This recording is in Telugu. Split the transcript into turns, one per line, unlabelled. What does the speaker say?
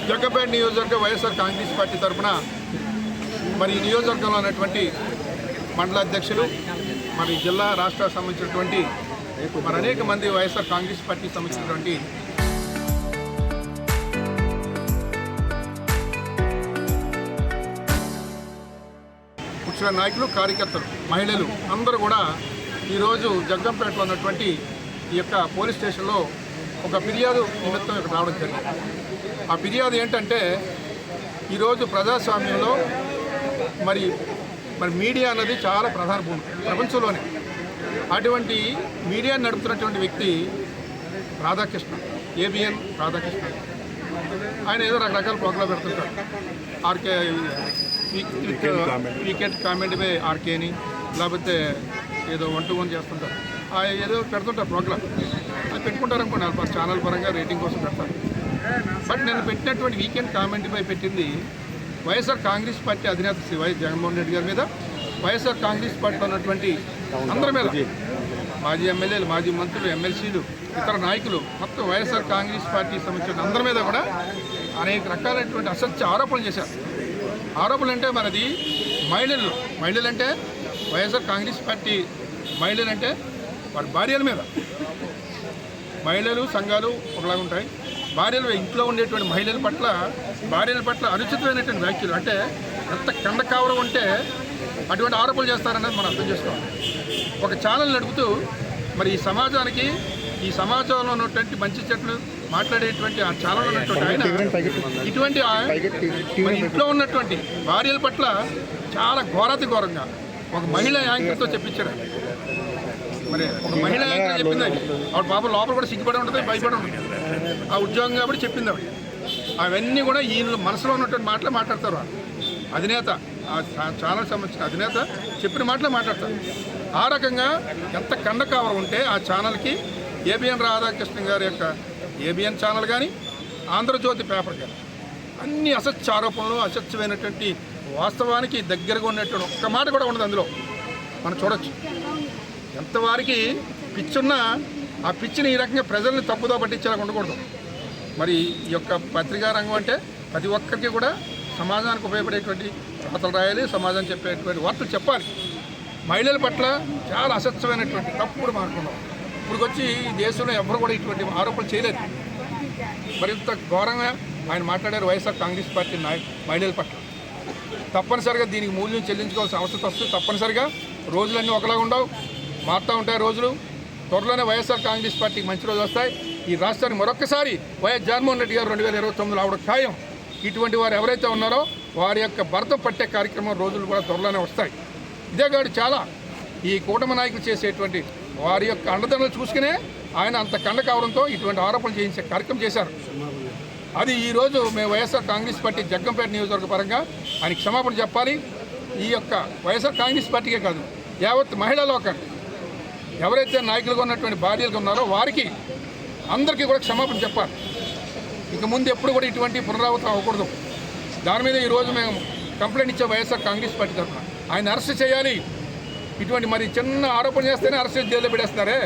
జగ్గంపేట నియోజకవర్గ వైఎస్ఆర్ కాంగ్రెస్ పార్టీ తరఫున మరి ఈ నియోజకవర్గంలో ఉన్నటువంటి మండల అధ్యక్షులు మరి జిల్లా రాష్ట్ర సంబంధించినటువంటి మరి అనేక మంది వైఎస్ఆర్ కాంగ్రెస్ పార్టీకి సంబంధించినటువంటి ముఖ్య నాయకులు, కార్యకర్తలు, మహిళలు అందరూ కూడా ఈరోజు జగ్గంపేటలో ఉన్నటువంటి ఈ యొక్క పోలీస్ స్టేషన్లో ఒక ఫిర్యాదు నిమిత్తం ఇక్కడ రావడం జరిగింది. ఆ ఫిర్యాదు ఏంటంటే ఈరోజు ప్రజాస్వామ్యంలో మరి మీడియా అన్నది చాలా ప్రధాన భూమి ప్రపంచంలోనే. అటువంటి మీడియాని నడుపుతున్నటువంటి వ్యక్తి రాధాకృష్ణ, ఏబిఎన్ రాధాకృష్ణ. ఆయన ఏదో రకరకాల ప్రోగ్రాం పెడుతుంటారు. ఆర్కే వీకెండ్ కామెంట్ బై ఆర్కేని, లేకపోతే ఏదో 1-to-1 చేస్తుంటారు. ఏదో పెడుతుంటారు ప్రోగ్రాం. అది పెట్టుకుంటారు అనుకోండి, ఛానల్ పరంగా రేటింగ్ కోసం పెడతారు. బట్ నేను పెట్టినటువంటి వీకెండ్ కామెంట్ పై పెట్టింది వైఎస్ఆర్ కాంగ్రెస్ పార్టీ అధినేత శ్రీ వైఎస్ జగన్మోహన్ రెడ్డి గారి మీద, వైఎస్ఆర్ కాంగ్రెస్ పార్టీలో ఉన్నటువంటి అందరి మీద, మాజీ ఎమ్మెల్యేలు, మాజీ మంత్రులు, ఎమ్మెల్సీలు, ఇతర నాయకులు, మొత్తం వైఎస్ఆర్ కాంగ్రెస్ పార్టీకి సంబంధించిన అందరి మీద కూడా అనేక రకాలైనటువంటి అసత్య ఆరోపణలు చేశారు. ఆరోపణలు అంటే మనది మహిళలు అంటే వైఎస్ఆర్ కాంగ్రెస్ పార్టీ మహిళలు అంటే వారి భార్యల మీద, మహిళలు సంఘాలు ఒకలాగా ఉంటాయి. భార్యలు ఇంట్లో ఉండేటువంటి భార్యల పట్ల అనుచితమైనటువంటి వ్యాఖ్యలు, అంటే ఎంత కండకావరం ఉంటే అటువంటి ఆరోపణలు చేస్తారనేది మనం అర్థం చేసుకోవాలి. ఒక ఛానల్ నడుపుతూ మరి ఈ సమాజానికి, ఈ సమాజంలో ఉన్నటువంటి మంచి చెట్లు మాట్లాడేటువంటి ఆ ఛానల్ ఉన్నటువంటి ఆయన ఇటువంటి ఇంట్లో ఉన్నటువంటి భార్యల పట్ల చాలా ఘోరాతి ఘోరంగా ఒక మహిళా యాంకర్తో చెప్పించారు. మరి ఒక మహిళా యాంకర్ చెప్పింది, ఆవిడ పాప లోపల కూడా సిగ్గుపడి ఉంటుంది, భయపడి ఉంటుంది. ఆ ఉద్యోగం కాబట్టి చెప్పింది ఆవిడ. అవన్నీ కూడా ఈ మనసులో ఉన్నటువంటి మాటలే మాట్లాడతారు. అధినేత, ఆ ఛానల్ సంబంధించిన అధినేత చెప్పిన మాటలే మాట్లాడతారు. ఆ రకంగా ఎంత కండకావరం ఉంటే ఆ ఛానల్కి, ఏబిఎన్ రాధాకృష్ణ గారి యొక్క ఏబిఎన్ ఛానల్ కానీ, ఆంధ్రజ్యోతి పేపర్ కానీ అన్ని అసత్య ఆరోపణలు, అసత్యమైనటువంటి వాస్తవానికి దగ్గరగా ఉన్నటువంటి ఒక్క మాట కూడా ఉండదు అందులో. మనం చూడొచ్చు ఎంతవారికి పిచ్చున్నా ఆ పిచ్చిని ఈ రకంగా ప్రజల్ని తప్పుదో పట్టించేలా ఉండకూడదు. మరి ఈ యొక్క పత్రికా రంగం అంటే ప్రతి ఒక్కరికి కూడా సమాజానికి ఉపయోగపడేటువంటి వార్తలు రాయాలి, సమాజానికి చెప్పేటువంటి వార్తలు చెప్పాలి. మహిళల పట్ల చాలా అసత్యమైనటువంటి తప్పుడు మార్పున్నాం. ఇప్పుడు వచ్చి ఈ దేశంలో ఎవరు కూడా ఇటువంటి ఆరోపణలు చేయలేదు. మరింత ఘోరంగా ఆయన మాట్లాడారు వైఎస్ఆర్ కాంగ్రెస్ పార్టీ మహిళల పట్ల. తప్పనిసరిగా దీనికి మూల్యం చెల్లించుకోవాల్సిన అవసరం వస్తుంది. తప్పనిసరిగా రోజులన్నీ ఒకలాగా ఉండవు, మారుతూ ఉంటాయి రోజులు. త్వరలోనే వైఎస్ఆర్ కాంగ్రెస్ పార్టీకి మంచి రోజులు వస్తాయి. ఈ రాష్ట్రానికి మరొక్కసారి వైఎస్ జగన్మోహన్ రెడ్డి గారు 2029 ఆవిడ ఖాయం. ఇటువంటి వారు ఎవరైతే ఉన్నారో వారి యొక్క భరతం పట్టే కార్యక్రమం రోజులు కూడా త్వరలోనే వస్తాయి. ఇదే కాదు, చాలా ఈ కూటమి నాయకులు చేసేటువంటి వారి యొక్క అండదండలు చూసుకునే ఆయన అంత కండకావడంతో ఇటువంటి ఆరోపణలు చేయించే కార్యక్రమం చేశారు. అది ఈరోజు మేము వైఎస్ఆర్ కాంగ్రెస్ పార్టీ జగ్గంపేట నియోజకవర్గ పరంగా ఆయనకి క్షమాపణ చెప్పాలి. ఈ యొక్క వైఎస్ఆర్ కాంగ్రెస్ పార్టీకే కాదు, యావత్ మహిళా లోకానికి, ఎవరైతే నాయకులుగా ఉన్నటువంటి భార్యలుగా ఉన్నారో వారికి అందరికీ కూడా క్షమాపణ చెప్పాలి. ఇక ముందు ఎప్పుడు కూడా ఇటువంటి పునరావృతం అవ్వకూడదు. దాని మీద ఈరోజు మేము కంప్లైంట్ ఇచ్చే వైఎస్ఆర్ కాంగ్రెస్ పార్టీ తరఫున ఆయన అరెస్ట్ చేయాలి. ఇటువంటి మరి చిన్న ఆరోపణ చేస్తేనే అరెస్ట్ జైల్లో పెడేస్తున్నారే.